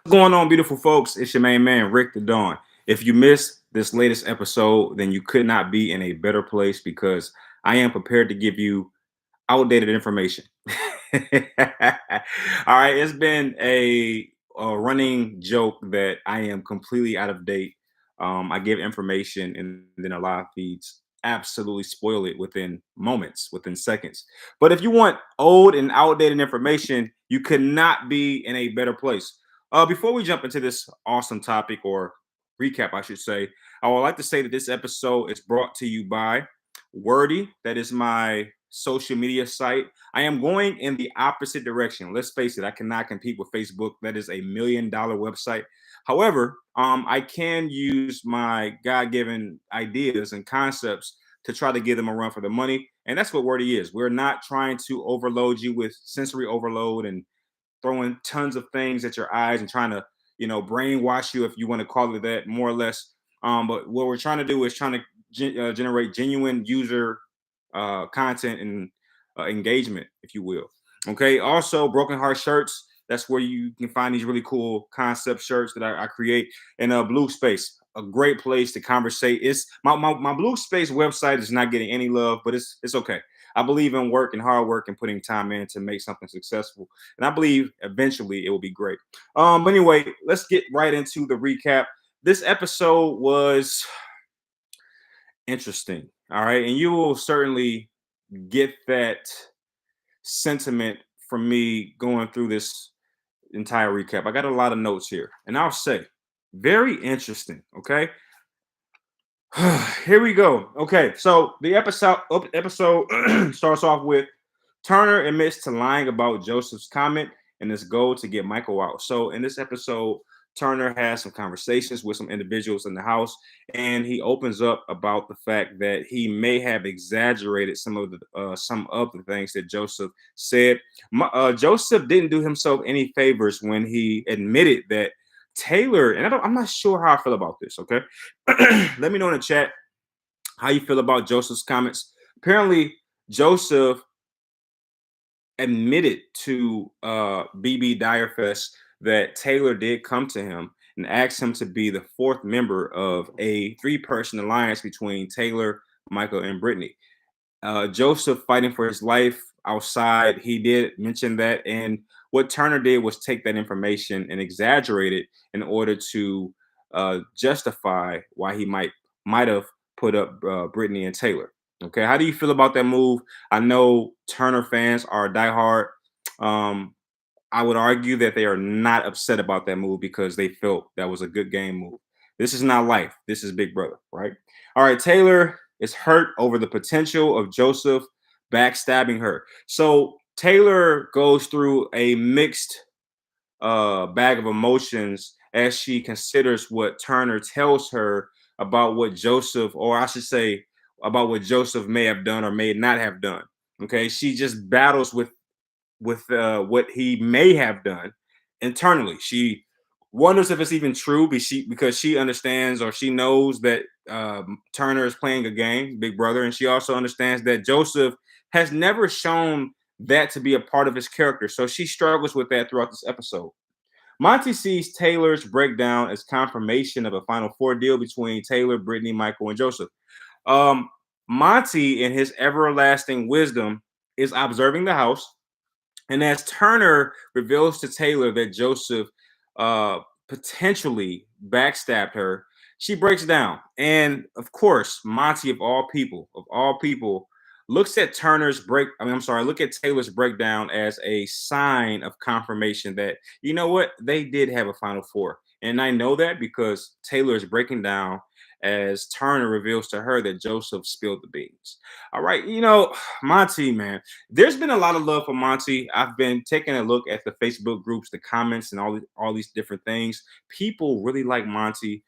What's going on, beautiful folks? It's your main man, Rick the Dawn. If you missed this latest episode, then you could not be in a better place because I am prepared to give you outdated information. All right, it's been a running joke that I am completely out of date. I give information and then a lot of feeds absolutely spoil it within moments, within seconds. But if you want old and outdated information, you could not be in a better place. Before we jump into this awesome topic or recap, I should say, I would like to say that this episode is brought to you by Wordy. That is my social media site. I am going in the opposite direction. Let's face it, I cannot compete with Facebook. That is $1 million website. However, I can use my God-given ideas and concepts to try to give them a run for the money. And that's what Wordy is. We're not trying to overload you with sensory overload and throwing tons of things at your eyes and trying to, brainwash you, if you want to call it that, more or less. But what we're trying to do is trying to generate genuine user content and engagement, if you will. Okay. Also, Broken Heart shirts. That's where you can find these really cool concept shirts that I create. And Blue Space, a great place to conversate. It's my Blue Space website is not getting any love, but it's okay. I believe in work and hard work and putting time in to make something successful. And I believe eventually it will be great. But anyway, let's get right into the recap. This episode was interesting. All right. And you will certainly get that sentiment from me going through this entire recap. I got a lot of notes here, and I'll say very interesting. Okay. Here we go. Okay. So the episode starts off with Turner admits to lying about Joseph's comment and his goal to get Michael out. So in this episode, Turner has some conversations with some individuals in the house, and he opens up about the fact that he may have exaggerated some of the things that Joseph said. Joseph didn't do himself any favors when he admitted that Taylor, and I'm not sure how I feel about this. Okay, let me know in the chat how you feel about Joseph's comments. Apparently, Joseph admitted to BB Direfest that Taylor did come to him and asked him to be the fourth member of a three-person alliance between Taylor, Michael, and Brittany. Joseph fighting for his life outside, he did mention that. And what Turner did was take that information and exaggerate it in order to justify why he might have put up Brittany and Taylor. Okay, how do you feel about that move? I know Turner fans are diehard. Um, I would argue that they are not upset about that move because they felt that was a good game move. This is not life. This is Big Brother, right? All right, Taylor is hurt over the potential of Joseph backstabbing her. So Taylor goes through a mixed bag of emotions as she considers what Turner tells her about what Joseph, or I should say, about what Joseph may have done or may not have done. Okay, she just battles with what he may have done internally. She wonders if it's even true because she understands or she knows that Turner is playing a game, Big Brother, and she also understands that Joseph has never shown that to be a part of his character. So she struggles with that throughout this episode. Monty sees Taylor's breakdown as confirmation of a Final Four deal between Taylor, Brittany, Michael, and Joseph. Um, Monty, in his everlasting wisdom, is observing the house, and as Turner reveals to Taylor that Joseph potentially backstabbed her, she breaks down. And of course, Monty, of all people, looks at look at Taylor's breakdown as a sign of confirmation that, you know what, they did have a Final Four. And I know that because Taylor is breaking down as Turner reveals to her that Joseph spilled the beans. All right, Monty, man, there's been a lot of love for Monty. I've been taking a look at the Facebook groups, the comments, and all these different things. People really like Monty.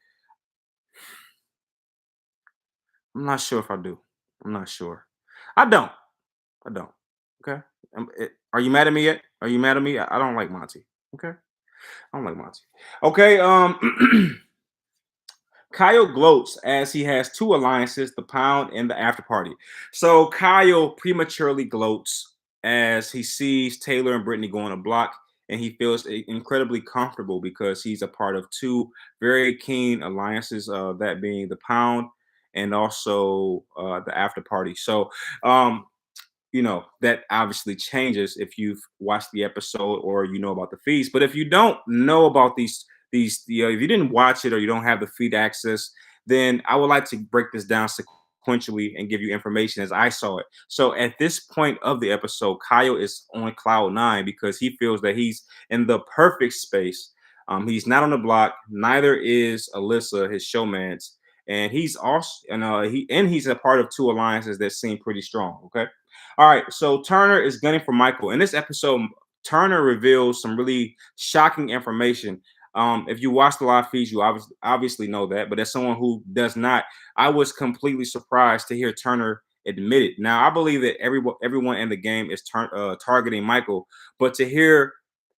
I'm not sure if I do. I'm not sure. I don't. I don't. Okay. Are you mad at me yet? Are you mad at me? I don't like Monty. Okay. I don't like Monty. Okay. Kyle gloats as he has two alliances, the Pound and the After Party. So Kyle prematurely gloats as he sees Taylor and Brittany go on a block and he feels incredibly comfortable because he's a part of two very keen alliances, that being the Pound and also the After Party. So, um, that obviously changes if you've watched the episode or you know about the feeds. But if you don't know about if you didn't watch it or you don't have the feed access, then I would like to break this down sequentially and give you information as I saw it. So at this point of the episode, Kyle is on cloud nine because he feels that he's in the perfect space. He's not on the block. Neither is Alyssa, his showmance, and he's also he's a part of two alliances that seem pretty strong. Okay. All right, so Turner is gunning for Michael. In this episode, Turner reveals some really shocking information. If you watch the live feeds, you obviously know that. But as someone who does not, I was completely surprised to hear Turner admit it. Now, I believe that everyone in the game is targeting Michael, but to hear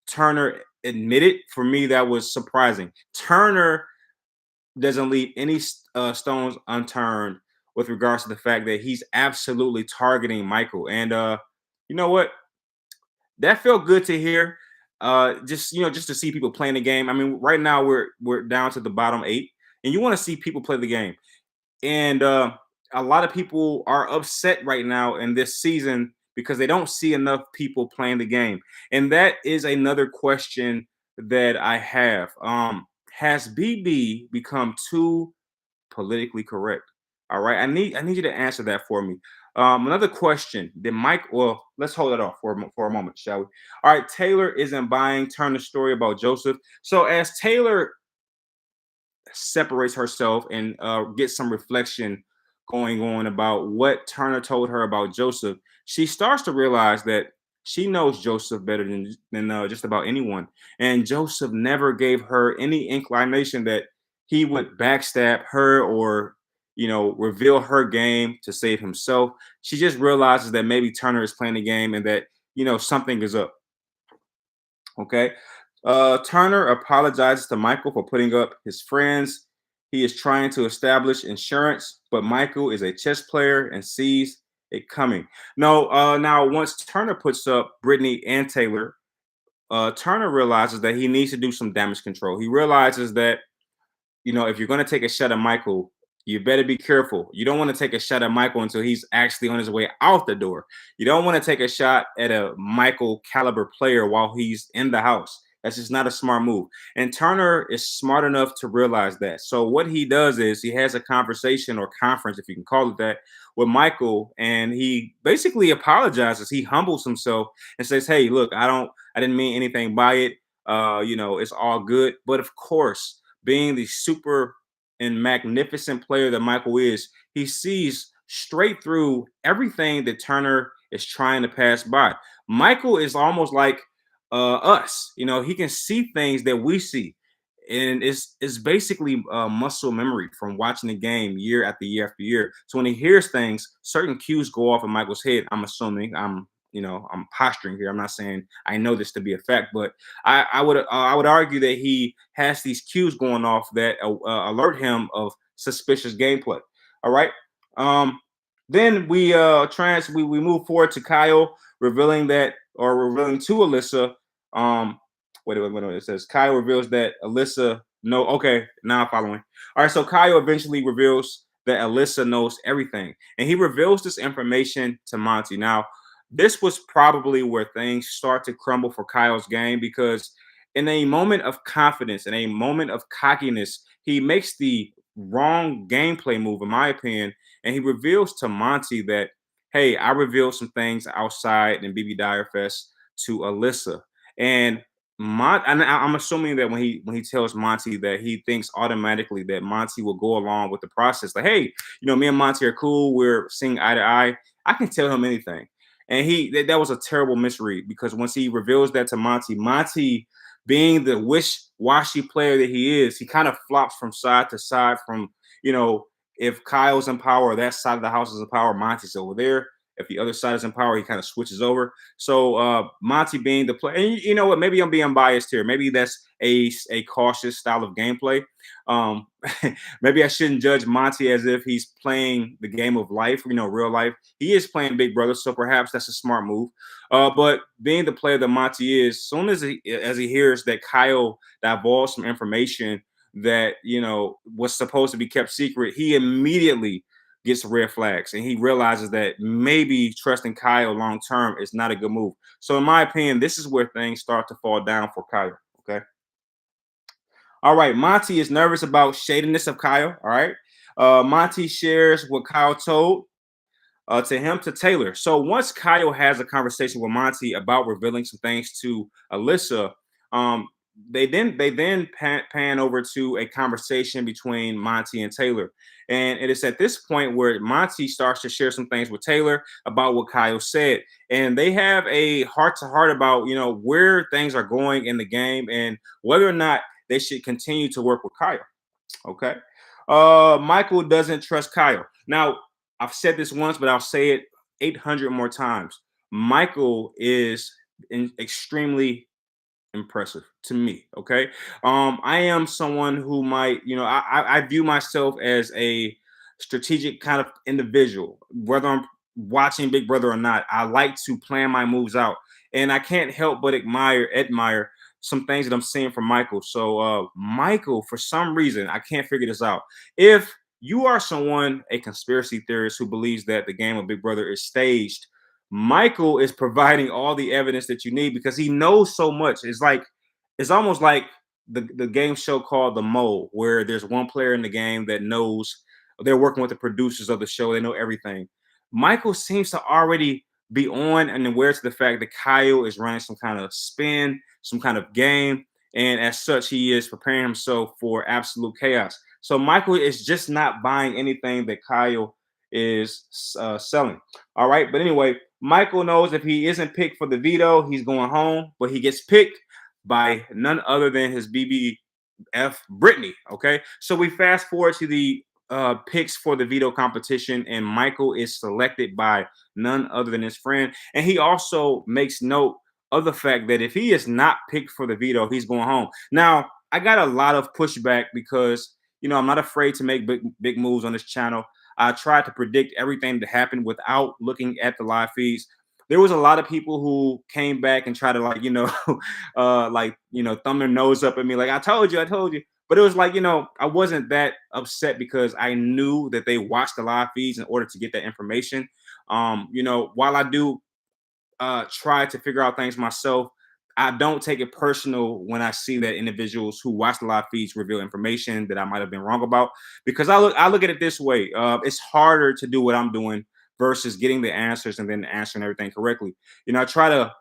Turner admit it, for me, that was surprising. Turner doesn't leave any stones unturned with regards to the fact that he's absolutely targeting Michael. And you know what? That felt good to hear. Just to see people playing the game. I mean, right now we're down to the bottom eight, and you want to see people play the game. And a lot of people are upset right now in this season because they don't see enough people playing the game. And that is another question that I have. Has BB become too politically correct? All right, I need you to answer that for me. Another question: Did Mike? Well, let's hold it off for a moment, shall we? All right, Taylor isn't buying Turner's story about Joseph. So as Taylor separates herself and gets some reflection going on about what Turner told her about Joseph, she starts to realize that she knows Joseph better than just about anyone. And Joseph never gave her any inclination that he would backstab her or, reveal her game to save himself. She just realizes that maybe Turner is playing the game and that, something is up. Okay. Turner apologizes to Michael for putting up his friends. He is trying to establish insurance, but Michael is a chess player and sees it coming. No, now once Turner puts up Brittany and Taylor, Turner realizes that he needs to do some damage control. He realizes that if you're going to take a shot at Michael, you better be careful. You don't want to take a shot at Michael until he's actually on his way out the door. You don't want to take a shot at a Michael caliber player while he's in the house. That's just not a smart move. And Turner is smart enough to realize that. So what he does is he has a conversation or conference, if you can call it that, with Michael, and he basically apologizes. He humbles himself and says, "Hey, look, I didn't mean anything by it. It's all good." But of course, being the super and magnificent player that Michael is, he sees straight through everything that Turner is trying to pass by. Michael is almost like us. He can see things that we see. And it's basically muscle memory from watching the game year after year after year. So when he hears things, certain cues go off in Michael's head. I'm assuming I'm posturing here. I'm not saying I know this to be a fact, but I would argue that he has these cues going off that alert him of suspicious gameplay. All right. Um, then we move forward to Kyle revealing to Alyssa. Wait. It says Kyle reveals that Alyssa. No, okay, now I'm following. All right, so Kyle eventually reveals that Alyssa knows everything, and he reveals this information to Monty. Now, this was probably where things start to crumble for Kyle's game because in a moment of confidence, in a moment of cockiness, he makes the wrong gameplay move, in my opinion, and he reveals to Monty that, hey, I revealed some things outside in BB Fest to Alyssa. And I'm assuming that when he tells Monty that he thinks automatically that Monty will go along with the process. Like, hey, me and Monty are cool. We're seeing eye to eye. I can tell him anything. And that was a terrible misread because once he reveals that to Monty being the wish-washy player that he is, he kind of flops from side to side from, if Kyle's in power, that side of the house is in power, Monty's over there. If the other side is in power, he kind of switches over. So Monty being the player, and you know what? Maybe I'm being biased here. Maybe that's a cautious style of gameplay. Um, maybe I shouldn't judge Monty as if he's playing the game of life, real life. He is playing Big Brother, so perhaps that's a smart move. But being the player that Monty is, soon as he hears that Kyle divulged some information that was supposed to be kept secret, he immediately gets red flags and he realizes that maybe trusting Kyle long term is not a good move. So, in my opinion, this is where things start to fall down for Kyle. Okay. All right. Monty is nervous about shadiness of Kyle. All right. Monty shares what Kyle told to him to Taylor. So once Kyle has a conversation with Monty about revealing some things to Alyssa, um, they then pan over to a conversation between Monty and Taylor, and it is at this point where Monty starts to share some things with Taylor about what Kyle said, and they have a heart to heart about where things are going in the game and whether or not they should continue to work with Kyle. Okay. Michael doesn't trust Kyle. Now, I've said this once, but I'll say it 800 more times. Michael is extremely impressive to me. Okay. I am someone who might, I view myself as a strategic kind of individual, whether I'm watching Big Brother or not. I like to plan my moves out. And I can't help but admire some things that I'm seeing from Michael. So Michael, for some reason, I can't figure this out. If you are someone, a conspiracy theorist who believes that the game of Big Brother is staged, Michael is providing all the evidence that you need because he knows so much. It's almost like the game show called The Mole, where there's one player in the game that knows they're working with the producers of the show, they know everything. Michael seems to already be on and aware to the fact that Kyle is running some kind of spin, some kind of game, and as such, he is preparing himself for absolute chaos. So Michael is just not buying anything that Kyle is selling. All right, but anyway, Michael knows if he isn't picked for the veto, he's going home, but he gets picked by none other than his BB Brittany. Okay, so we fast forward to the picks for the veto competition, and Michael is selected by none other than his friend. And he also makes note of the fact that if he is not picked for the veto, he's going home. Now, I got a lot of pushback because I'm not afraid to make big moves on this channel. I tried to predict everything that happened without looking at the live feeds. There was a lot of people who came back and tried to thumb their nose up at me, like I told you. But it was like, I wasn't that upset because I knew that they watched the live feeds in order to get that information. While I do try to figure out things myself, I don't take it personal when I see that individuals who watch the live feeds reveal information that I might have been wrong about. Because I look at it this way: it's harder to do what I'm doing versus getting the answers and then answering everything correctly. I try to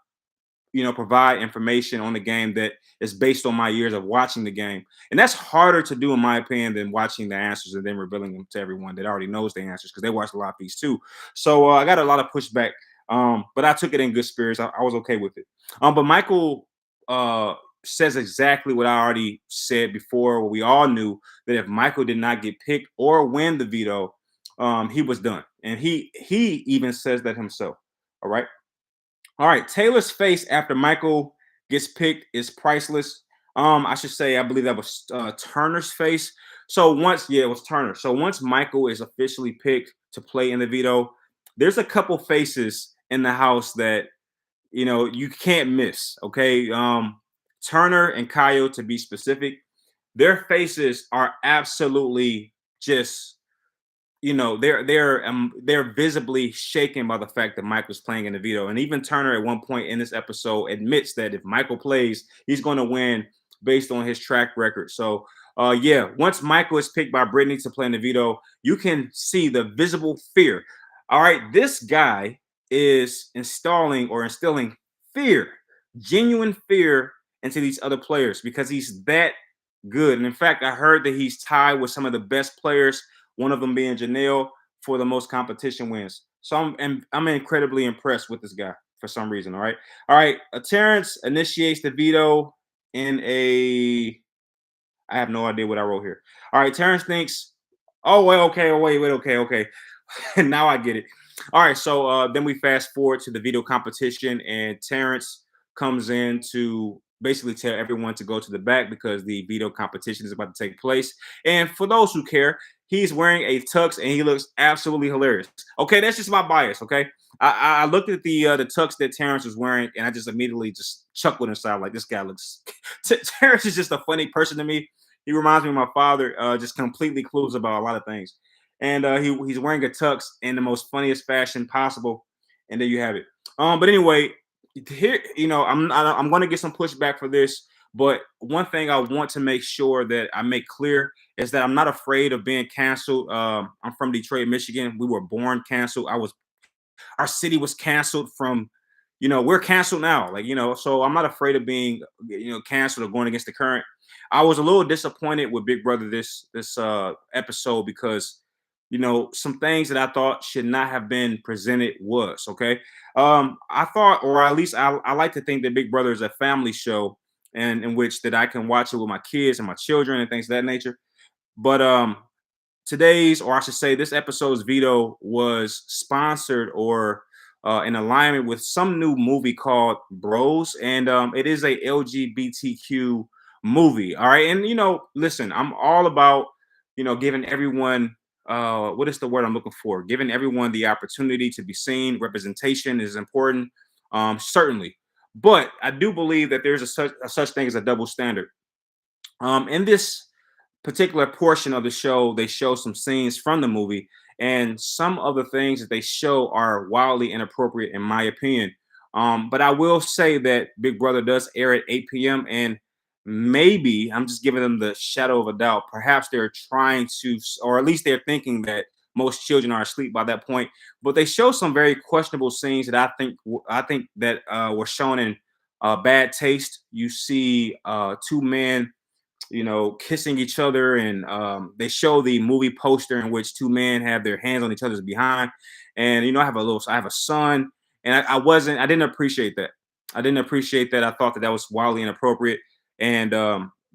provide information on the game that is based on my years of watching the game. And that's harder to do, in my opinion, than watching the answers and then revealing them to everyone that already knows the answers because they watch a lot of these too. So I got a lot of pushback, but I took it in good spirits. I was okay with it. But Michael says exactly what I already said before. What we all knew, that if Michael did not get picked or win the veto, he was done. And he even says that himself. All right. All right, Taylor's face after Michael gets picked is priceless. I should say, I believe that was Turner's face. So it was Turner. So once Michael is officially picked to play in the veto, there's a couple faces in the house that you can't miss. Okay, Turner and Kyle, to be specific, their faces are absolutely just they're visibly shaken by the fact that Michael's playing in the veto. And even Turner at one point in this episode admits that if Michael plays, he's going to win based on his track record. So once Michael is picked by Brittany to play in the veto, you can see the visible fear. All right, this guy is instilling fear, genuine fear into these other players because he's that good. And in fact, I heard that he's tied with some of the best players, one of them being Janelle, for the most competition wins. So I'm incredibly impressed with this guy for some reason. All right. Terrence initiates the veto in a. I have no idea what I wrote here. All right, Terrence thinks. Oh wait, okay, okay. Now I get it. All right, so then we fast forward to the veto competition, and Terrence comes in to basically tell everyone to go to the back because the veto competition is about to take place. And for those who care, he's wearing a tux and he looks absolutely hilarious. Okay, that's just my bias. Okay, I looked at the tux that Terrence was wearing and I just immediately just chuckled inside like this guy looks. Terrence is just a funny person to me. He reminds me of my father, just completely clueless about a lot of things. And he's wearing a tux in the most funniest fashion possible. And there you have it. But anyway, here, I'm going to get some pushback for this. But one thing I want to make sure that I make clear is that I'm not afraid of being canceled. I'm from Detroit, Michigan. We were born canceled. Our city was canceled from, we're canceled now. Like, so I'm not afraid of being, canceled or going against the current. I was a little disappointed with Big Brother this episode because, some things that I thought should not have been presented was okay. I thought, or at least I like to think that Big Brother is a family show, and in which that I can watch it with my kids and my children and things of that nature. But today's, or I should say, this episode's veto was sponsored or in alignment with some new movie called Bros, and it is a LGBTQ movie. All right, and listen, I'm all about giving everyone what is the word I'm looking for? Giving everyone the opportunity to be seen. Representation is important, certainly, but I do believe that there's a such thing as a double standard. In this particular portion of the show, they show some scenes from the movie, and some of the things that they show are wildly inappropriate, in my opinion. But I will say that Big Brother does air at 8 p.m., and maybe I'm just giving them the shadow of a doubt. Perhaps they're trying to, or at least they're thinking that most children are asleep by that point. But they show some very questionable scenes that I think that were shown in bad taste. You see two men kissing each other, and they show the movie poster in which two men have their hands on each other's behind. And I have a son, and I didn't appreciate that. I didn't appreciate that. I thought that was wildly inappropriate. And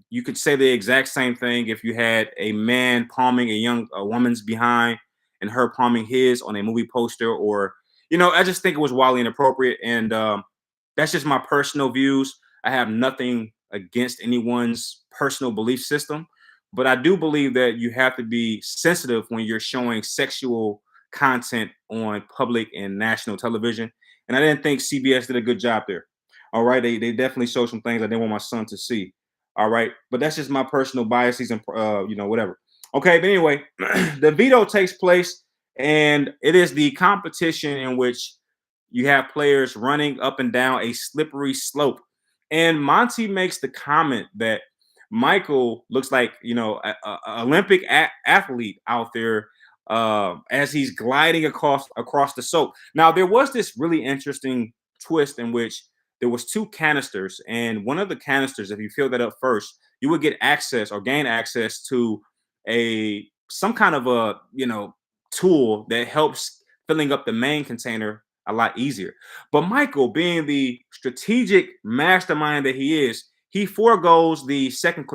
you could say the exact same thing if you had a man palming a woman's behind and her palming his on a movie poster, or I just think it was wildly inappropriate. And that's just my personal views. I have nothing against anyone's personal belief system, but I do believe that you have to be sensitive when you're showing sexual content on public and national television. And I didn't think CBS did a good job there. All right, they definitely showed some things I didn't want my son to see. All right, but that's just my personal biases and whatever. Okay, but anyway, the veto takes place, and it is the competition in which you have players running up and down a slippery slope. And Monty makes the comment that Michael looks like, a Olympic athlete out there as he's gliding across the soap. Now, there was this really interesting twist in which there was two canisters, and one of the canisters, if you fill that up first, you would get access or gain access to a some kind of a tool that helps filling up the main container a lot easier. But Michael, being the strategic mastermind that he is, he foregoes the second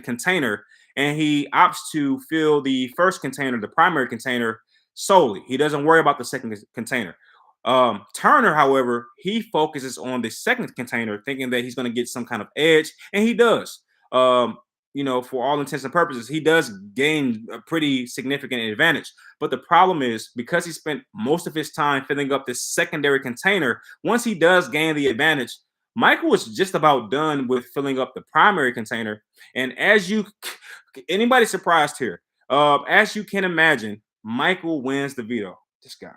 container, and he opts to fill the first container, the primary container, solely. He doesn't worry about the second container. Turner, however, he focuses on the second container, thinking that he's going to get some kind of edge, and he does. Um, for all intents and purposes, he does gain a pretty significant advantage. But the problem is because he spent most of his time filling up this secondary container, once he does gain the advantage, Michael was just about done with filling up the primary container. And anybody surprised here? As you can imagine, Michael wins the veto. This guy.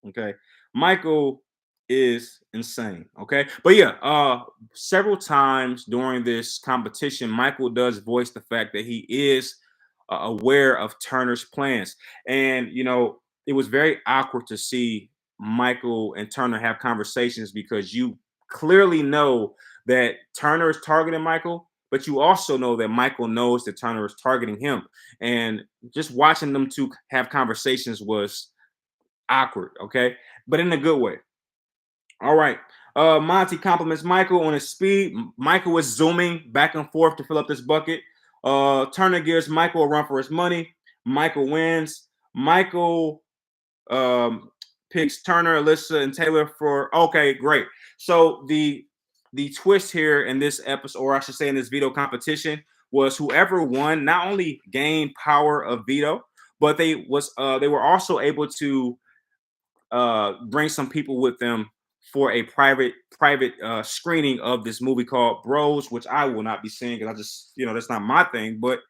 Okay. Michael is insane. Okay. But yeah, several times during this competition, Michael does voice the fact that he is aware of Turner's plans. And, it was very awkward to see Michael and Turner have conversations because you clearly know that Turner is targeting Michael, but you also know that Michael knows that Turner is targeting him. And just watching them two have conversations was awkward, okay, but in a good way. All right. Monty compliments Michael on his speed. Michael was zooming back and forth to fill up this bucket. Turner gives Michael a run for his money. Michael wins. Michael picks Turner, Alyssa, and Taylor for okay, great. So the twist here in this episode, or I should say in this veto competition, was whoever won not only gained power of veto, but they were also able to bring some people with them for a private screening of this movie called Bros, which I will not be seeing because I just that's not my thing. But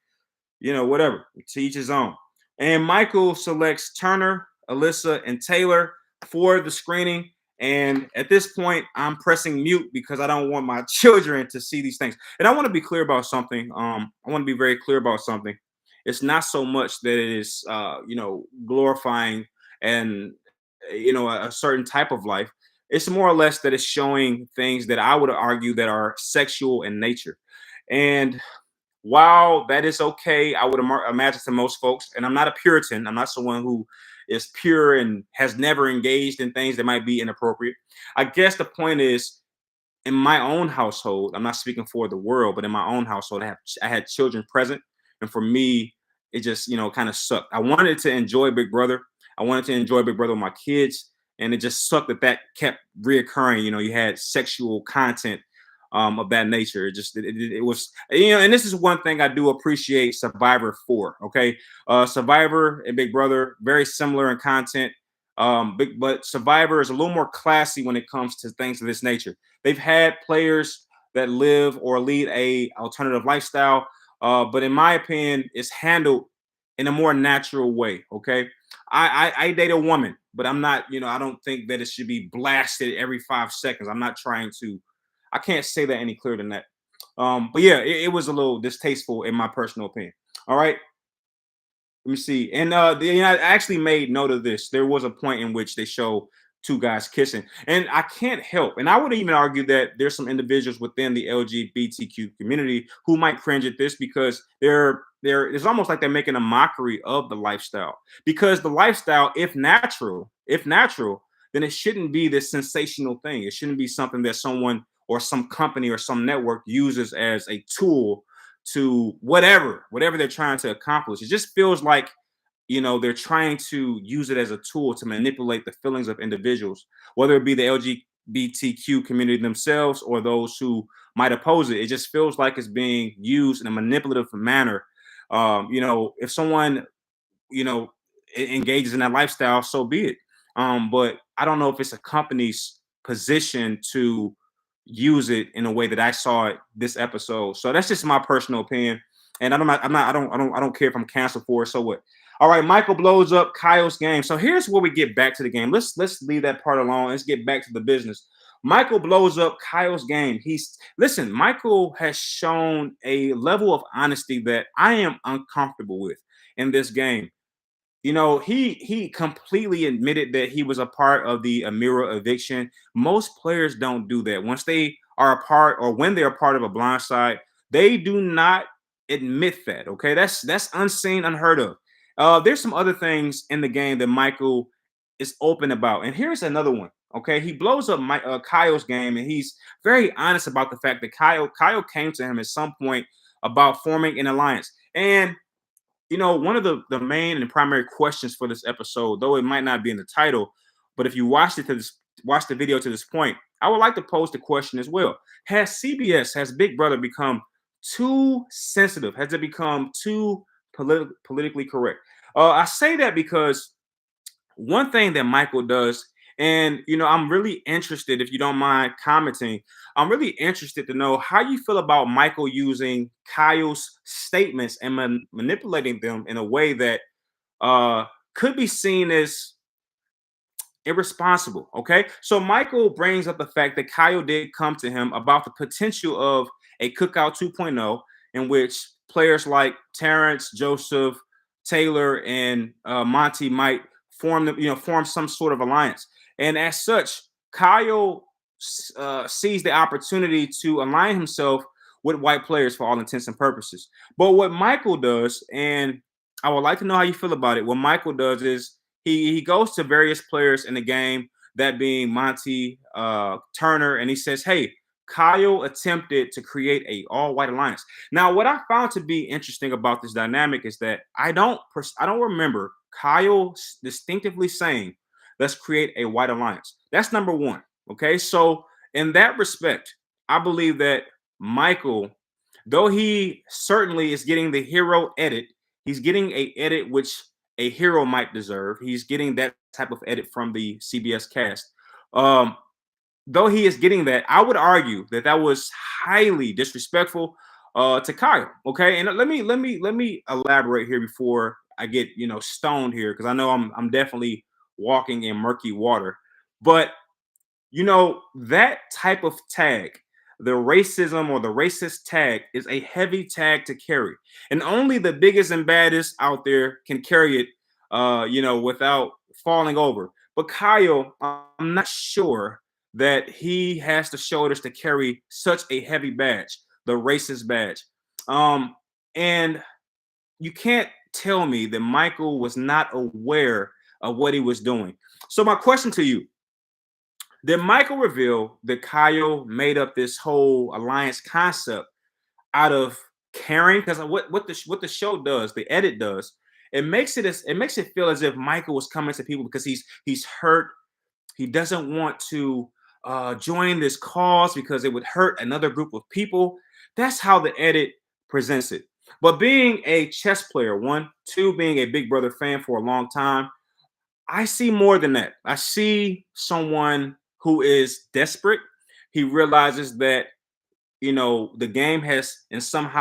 whatever, to each his own. And Michael selects Turner, Alyssa, and Taylor for the screening. And at this point, I'm pressing mute because I don't want my children to see these things. And I want to be clear about something. I want to be very clear about something. It's not so much that it is, glorifying and a certain type of life. It's more or less that it's showing things that I would argue that are sexual in nature. And while that is okay, I would imagine to most folks, and I'm not a Puritan, I'm not someone who is pure and has never engaged in things that might be inappropriate. I guess the point is, in my own household, I'm not speaking for the world, but in my own household, I had children present, and for me, it just kind of sucked. I wanted to enjoy Big Brother. I wanted to enjoy Big Brother with my kids, and it just sucked that kept reoccurring. You had sexual content of that nature. It was and this is one thing I do appreciate Survivor for. Okay, Survivor and Big Brother very similar in content. But Survivor is a little more classy when it comes to things of this nature. They've had players that live or lead a alternative lifestyle, but in my opinion, it's handled in a more natural way. Okay, I date a woman, but I'm not. I don't think that it should be blasted every 5 seconds. I'm not trying to. I can't say that any clearer than that. But yeah, it was a little distasteful in my personal opinion. All right. Let me see. And I actually made note of this. There was a point in which they show two guys kissing, and I can't help. And I would even argue that there's some individuals within the LGBTQ community who might cringe at this because it's almost like they're making a mockery of the lifestyle. Because the lifestyle, if natural, then it shouldn't be this sensational thing. It shouldn't be something that someone or some company or some network uses as a tool to whatever they're trying to accomplish. It just feels like they're trying to use it as a tool to manipulate the feelings of individuals, whether it be the LGBTQ community themselves or those who might oppose it. It just feels like it's being used in a manipulative manner. If someone you know engages in that lifestyle, so be it. But I don't know if it's a company's position to use it in a way that I saw it this episode. So that's just my personal opinion. And I don't care if I'm canceled for it. So what? All right, Michael blows up Kyle's game. So here's where we get back to the game. Let's leave that part alone. Let's get back to the business. Michael blows up Kyle's game. Listen, Michael has shown a level of honesty that I am uncomfortable with in this game. He completely admitted that he was a part of the ameerah eviction. Most players don't do that. Once they are a part, or when they're a part of a blind side, they do not admit that. Okay, that's unseen, unheard of. There's some other things in the game that Michael is open about, and here's another one. Okay, he blows up Kyle's game, and he's very honest about the fact that Kyle came to him at some point about forming an alliance. And one of the main and primary questions for this episode, though it might not be in the title, but if you watch the video to this point, I would like to pose the question as well. Has Big Brother become too sensitive? Has it become too politically correct? I say that because one thing that Michael does, and I'm really interested, if you don't mind commenting, I'm really interested to know how you feel about Michael using Kyle's statements and manipulating them in a way that could be seen as irresponsible. Okay, so Michael brings up the fact that Kyle did come to him about the potential of a Cookout 2.0, in which players like Terrence, Joseph, Taylor, and Monty might form some sort of alliance. And as such, Kyle sees the opportunity to align himself with white players for all intents and purposes. But what Michael does, and I would like to know how you feel about it. What Michael does is he goes to various players in the game, that being Monty, Turner, and he says, "Hey, Kyle attempted to create a all-white alliance." Now, what I found to be interesting about this dynamic is that I don't remember Kyle distinctively saying, "Let's create a white alliance." That's number one. Okay, so in that respect, I believe that Michael, though he certainly is getting the hero edit, he's getting a edit which a hero might deserve. He's getting that type of edit from the CBS cast. Um, though he is getting that, I would argue that that was highly disrespectful to Kyle. Okay, and let me elaborate here before I get stoned here because I know I'm definitely walking in murky water. But that type of tag, the racism or the racist tag, is a heavy tag to carry, and only the biggest and baddest out there can carry it, without falling over. But Kyle, I'm not sure that he has the shoulders to carry such a heavy badge, the racist badge. And you can't tell me that Michael was not aware of what he was doing. So my question to you: did Michael reveal that Kyle made up this whole alliance concept out of caring? Because what the show does, the edit does, it makes it feel as if Michael was coming to people because he's hurt. He doesn't want to join this cause because it would hurt another group of people. That's how the edit presents it. But being a chess player, one, two, being a Big Brother fan for a long time, I see more than that. I see someone who is desperate. He realizes that the game has in some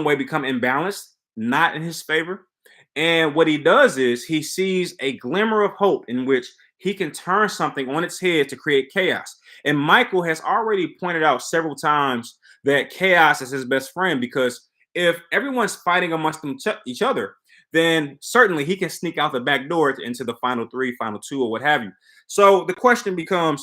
way become imbalanced, not in his favor. And what he does is he sees a glimmer of hope in which he can turn something on its head to create chaos. And Michael has already pointed out several times that chaos is his best friend because if everyone's fighting amongst each other, then certainly he can sneak out the back door into the final three, final two, or what have you. So the question becomes,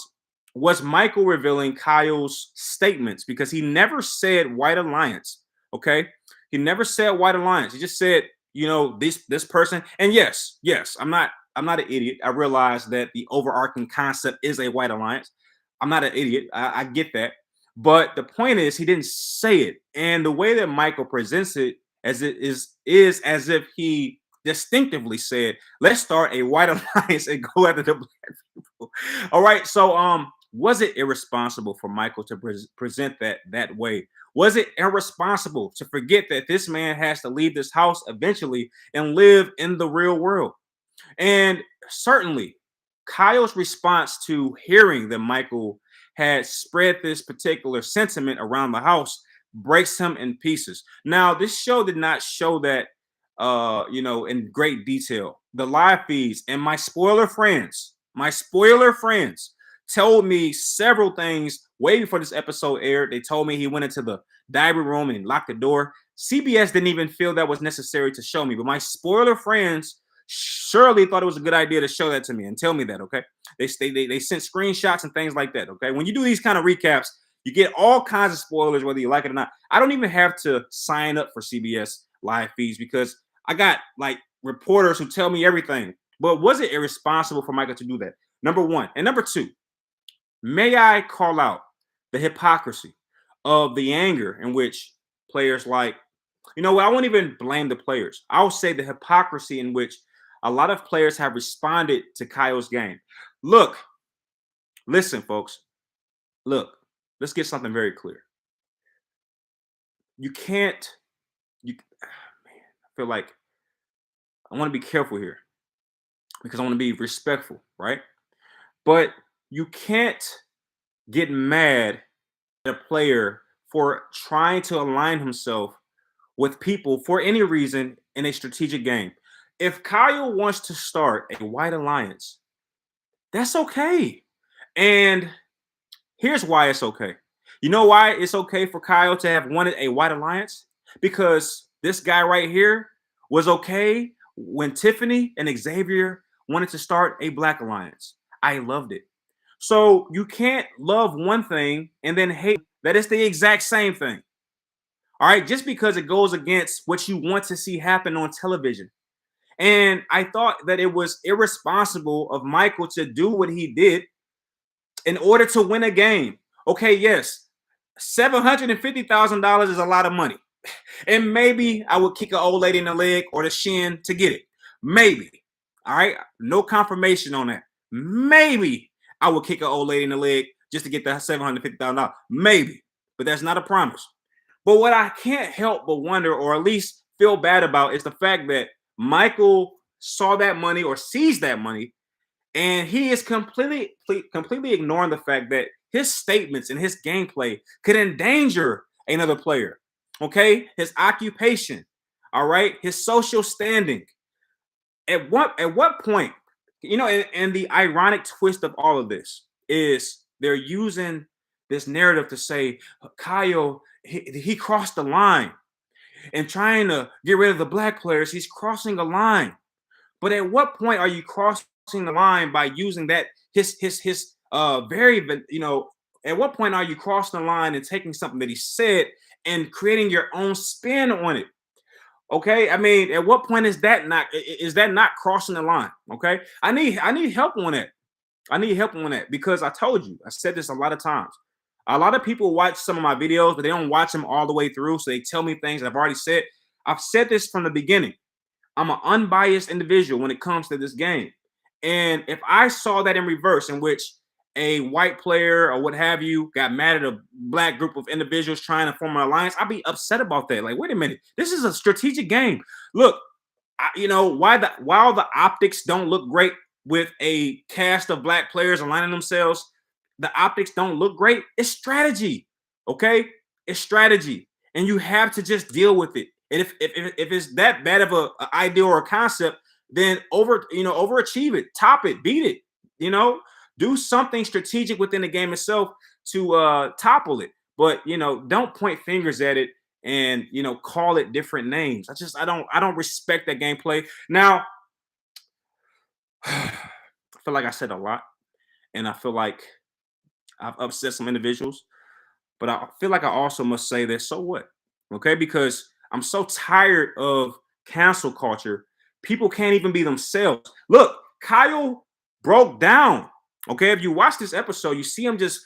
was Michael revealing Kyle's statements? Because he never said White Alliance. Okay. He never said White Alliance. He just said, this person. And yes, I'm not an idiot. I realize that the overarching concept is a White Alliance. I'm not an idiot. I get that. But the point is, he didn't say it. And the way that Michael presents it as it is as if he distinctively said, let's start a White Alliance and go after the black people. All right. So was it irresponsible for Michael to present that way? Was it irresponsible to forget that this man has to leave this house eventually and live in the real world? And certainly, Kyle's response to hearing that Michael had spread this particular sentiment around the house breaks him in pieces. Now, this show did not show that, in great detail. The live feeds and my spoiler friends told me several things way before this episode aired. They told me he went into the diary room and locked the door. CBS didn't even feel that was necessary to show me, but my spoiler friends surely thought it was a good idea to show that to me and tell me that. Okay, they sent screenshots and things like that. Okay, when you do these kind of recaps, you get all kinds of spoilers whether you like it or not. I don't even have to sign up for CBS live feeds because I got like reporters who tell me everything. But was it irresponsible for Michael to do that? Number one. And number two, may I call out the hypocrisy of the anger in which players like, I won't even blame the players. I'll say the hypocrisy in which a lot of players have responded to Kyle's game. Look, listen, folks. Look, let's get something very clear. You can't, man, I feel like I want to be careful here because I want to be respectful, right? But you can't get mad at a player for trying to align himself with people for any reason in a strategic game. If Kyle wants to start a White Alliance, that's okay. And here's why it's okay. You know why it's okay for Kyle to have wanted a White Alliance? Because this guy right here was okay when Tiffany and Xavier wanted to start a Black Alliance. I loved it. So you can't love one thing and then hate that it's the exact same thing. All right, just because it goes against what you want to see happen on television. And I thought that it was irresponsible of Michael to do what he did in order to win a game. Okay, yes, $750,000 is a lot of money. And maybe I would kick an old lady in the leg or the shin to get it. Maybe. All right, no confirmation on that. Maybe I would kick an old lady in the leg just to get that $750,000. Maybe, but that's not a promise. But what I can't help but wonder, or at least feel bad about, is the fact that Michael saw that money or sees that money, and he is completely ignoring the fact that his statements and his gameplay could endanger another player. Okay, his occupation, all right, his social standing. At what point, and the ironic twist of all of this is they're using this narrative to say Kyle, he crossed the line, and trying to get rid of the black players, he's crossing a line. But at what point are you crossing the line by using that his very, at what point are you crossing the line and taking something that he said and creating your own spin on it? Okay, I mean, at what point is that not crossing the line? Okay, I need help on that. I need help on that, because I told you, I said this a lot of times. A lot of people watch some of my videos, but they don't watch them all the way through. So they tell me things I've already said. I've said this from the beginning. I'm an unbiased individual when it comes to this game. And if I saw that in reverse, in which a white player or what have you got mad at a black group of individuals trying to form an alliance, I'd be upset about that. Like, wait a minute, this is a strategic game. Look, while the optics don't look great with a cast of black players aligning themselves, the optics don't look great. It's strategy, okay? It's strategy, and you have to just deal with it. And if it's that bad of a idea or a concept, then overachieve it, top it, beat it. Do something strategic within the game itself to topple it. But don't point fingers at it and call it different names. I don't respect that gameplay. Now, I feel like I said a lot, and I feel like I've upset some individuals, but I feel like I also must say this. So what? Okay, because I'm so tired of cancel culture. People can't even be themselves. Look, Kyle broke down. Okay, if you watch this episode, you see him just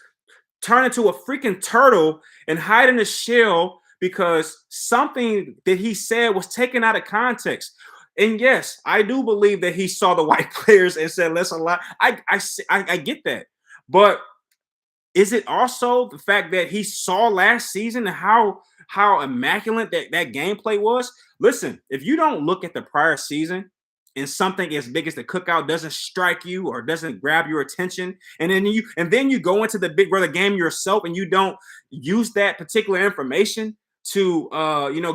turn into a freaking turtle and hide in a shell because something that he said was taken out of context. And yes, I do believe that he saw the white players and said, "Let's allow." I get that, but is it also the fact that he saw last season how immaculate that gameplay was? Listen, if you don't look at the prior season and something as big as the cookout doesn't strike you or doesn't grab your attention, and then you go into the Big Brother game yourself and you don't use that particular information to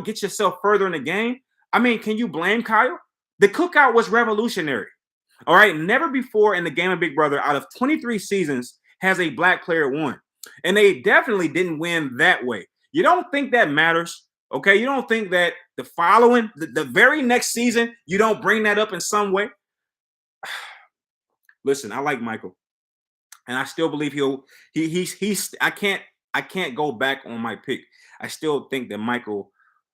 get yourself further in the game, I mean, can you blame Kyle? The cookout was revolutionary. All right, never before in the game of Big Brother, out of 23 seasons, has a black player won. And they definitely didn't win that way. You don't think that matters, okay? You don't think that the very next season, you don't bring that up in some way? Listen, I like Michael, and I still believe I can't go back on my pick. I still think that Michael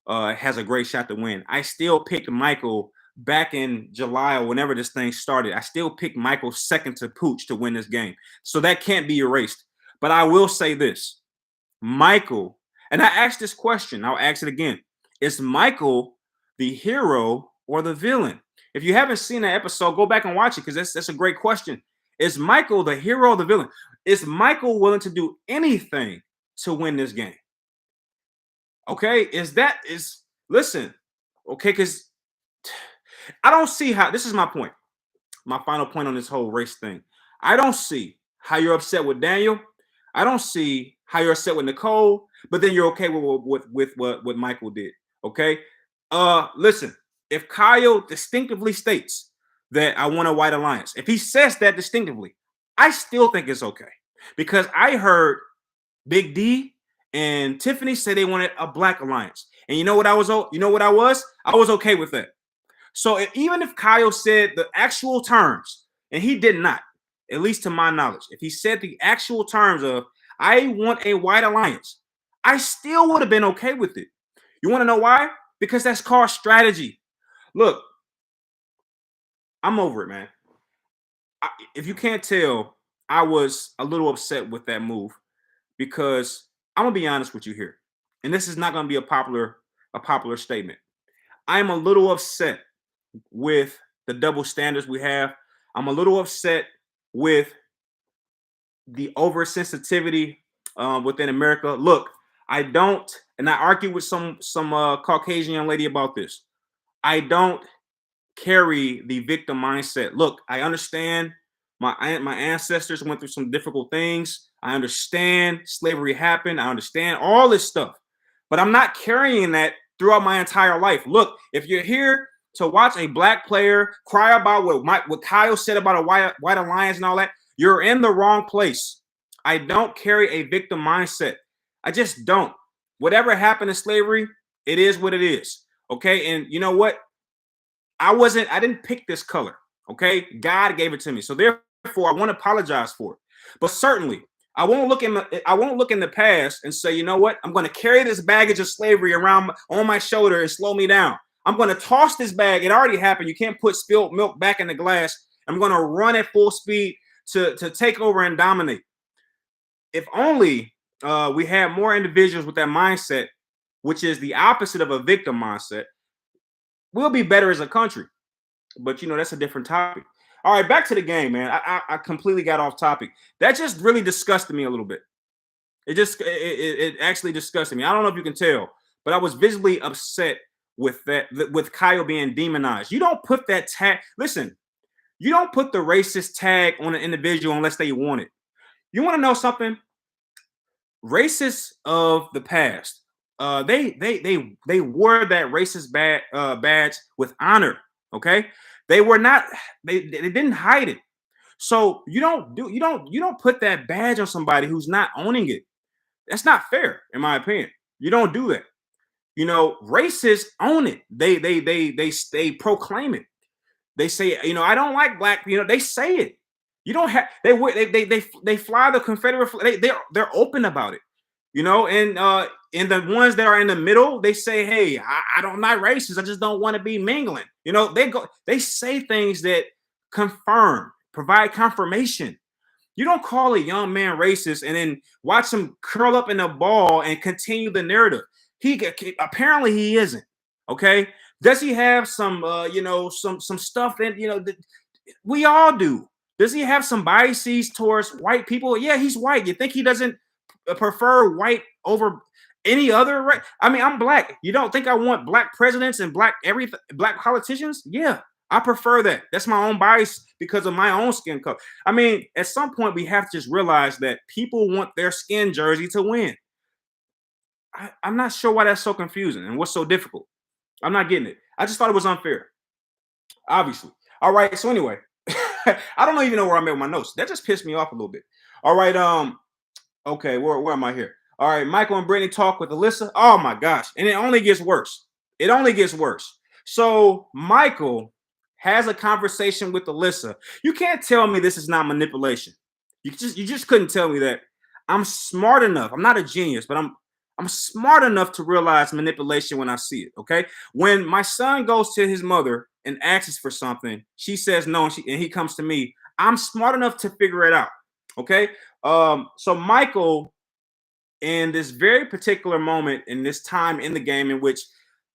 has a great shot to win. I still picked Michael back in July or whenever this thing started. I still picked Michael second to Pooch to win this game. So that can't be erased. But I will say this. Michael, and I asked this question, I'll ask it again. Is Michael the hero or the villain? If you haven't seen that episode, go back and watch it, because that's a great question. Is Michael the hero or the villain? Is Michael willing to do anything to win this game? Okay, listen, okay, because I don't see how, this is my point, my final point on this whole race thing. I don't see how you're upset with Daniel. I don't see how you're upset with Nicole, but then you're okay with what Michael did. Okay. Listen, if Kyle distinctively states that I want a white alliance, if he says that distinctively, I still think it's okay. Because I heard Big D and Tiffany say they wanted a black alliance. And you know what I was? I was okay with that. So even if Kyle said the actual terms, and he did not, at least to my knowledge, if he said the actual terms of I want a white alliance, I still would have been okay with it. You want to know why? Because that's called strategy. Look, I'm over it, man. If you can't tell, I was a little upset with that move, because I'm gonna be honest with you here, and this is not gonna be a popular statement. I'm a little upset with the double standards we have. I'm a little upset with the oversensitivity within America. Look, I don't, and I argue with some Caucasian young lady about this. I don't carry the victim mindset. Look, I understand my ancestors went through some difficult things. I understand slavery happened. I understand all this stuff, but I'm not carrying that throughout my entire life. Look, if you're here to watch a black player cry about what Kyle said about a white alliance and all that, you're in the wrong place. I don't carry a victim mindset. I just don't. Whatever happened in slavery, it is what it is. Okay, and you know what? I didn't pick this color. Okay, God gave it to me, so therefore I want to apologize for it. But certainly, I won't look in the past and say, you know what, I'm going to carry this baggage of slavery around on my shoulder and slow me down. I'm going to toss this bag. It already happened. You can't put spilled milk back in the glass. I'm going to run at full speed to take over and dominate. If only we had more individuals with that mindset, which is the opposite of a victim mindset, we'll be better as a country. But you know, that's a different topic. All right, back to the game, man. I completely got off topic. That just really disgusted me a little bit. It actually disgusted me. I don't know if you can tell, but I was visibly upset with with Kyle being demonized. You don't put that tag. Listen, you don't put the racist tag on an individual unless they want it. You want to know something? Racists of the past, they wore that racist badge with honor. Okay, they were not. They didn't hide it. So you don't put that badge on somebody who's not owning it. That's not fair, in my opinion. You don't do that. You know, racists own it. They proclaim it. They say, you know, I don't like black. You know, they say it. You don't have. They fly the Confederate flag. They're open about it. You know, and the ones that are in the middle, they say, hey, I'm not racist. I just don't want to be mingling. You know, they say things that provide confirmation. You don't call a young man racist and then watch him curl up in a ball and continue the narrative. Apparently he isn't. Okay. Does he have some some stuff that we all do? Does he have some biases towards white people? Yeah, he's white. You think he doesn't prefer white over any other race? I mean, I'm black. You don't think I want black presidents and black politicians? Yeah, I prefer that. That's my own bias because of my own skin color. I mean, at some point we have to just realize that people want their skin jersey to win. I'm not sure why that's so confusing and what's so difficult. I'm not getting it. I just thought it was unfair. Obviously. All right. So anyway, I don't even know where I'm at with my notes. That just pissed me off a little bit. All right. Okay, where am I here? All right, Michael and Brittany talk with Alyssa. Oh my gosh, and it only gets worse. It only gets worse. So Michael has a conversation with Alyssa. You can't tell me this is not manipulation. You just couldn't tell me that. I'm smart enough. I'm not a genius, but I'm smart enough to realize manipulation when I see it. Okay, when my son goes to his mother and asks for something, she says no, and he comes to me. I'm smart enough to figure it out. Okay. So Michael, in this very particular moment, in this time in the game in which,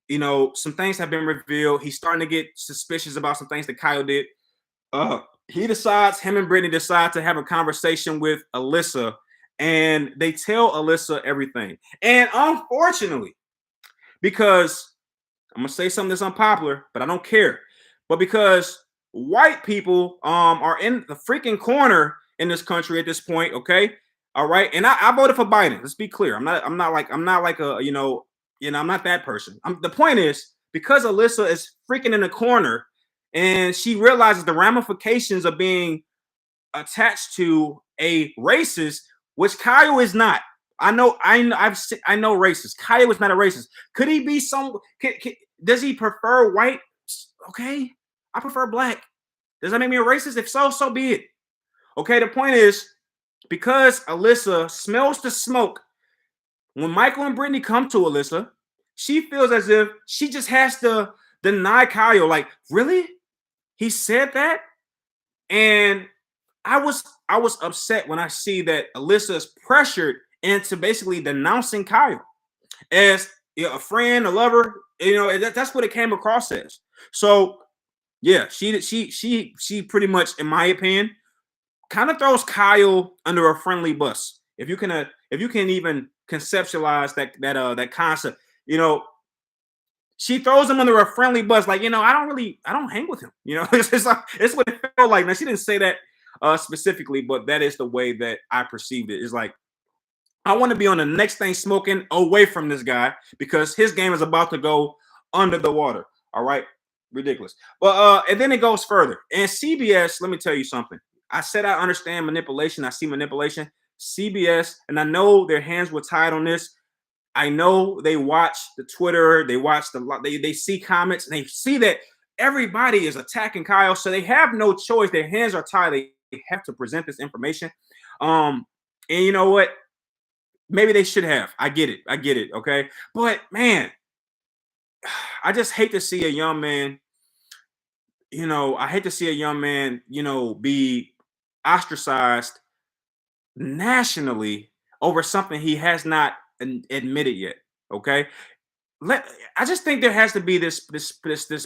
you know, some things have been revealed, he's starting to get suspicious about some things that Kyle did. Him and Brittany decide to have a conversation with Alyssa, and they tell Alyssa everything. And unfortunately, because I'm gonna say something that's unpopular, but I don't care. But because white people are in the freaking corner in this country at this point, okay? All right. And I voted for Biden. Let's be clear. I'm not like I'm not that person. The point is, because Alyssa is freaking in the corner and she realizes the ramifications of being attached to a racist, which Kyle is not. I know racist. Kyle is not a racist. Could he be does he prefer white? Okay. I prefer black. Does that make me a racist? If so, so be it. Okay, the point is, because Alyssa smells the smoke, when Michael and Brittany come to Alyssa, she feels as if she just has to deny Kyle. Like, really? He said that? And I was upset when I see that Alyssa is pressured into basically denouncing Kyle as a friend, a lover. You know, that's what it came across as. So yeah, she pretty much, in my opinion, kind of throws Kyle under a friendly bus. If you can even conceptualize that concept, you know, she throws him under a friendly bus. Like, I don't hang with him. It's what it felt like. Now she didn't say that specifically, but that is the way that I perceived it. It's like, I want to be on the next thing smoking away from this guy because his game is about to go under the water. All right. Ridiculous. But and then it goes further. And CBS, let me tell you something. I said I understand manipulation. I see manipulation. CBS, and I know their hands were tied on this. I know they watch the Twitter, they see comments, and they see that everybody is attacking Kyle, so they have no choice. Their hands are tied. They have to present this information. And you know what? Maybe they should have. I get it. Okay. But man, I just hate to see a young man, be ostracized nationally over something he has not admitted yet. Okay. I just think there has to be this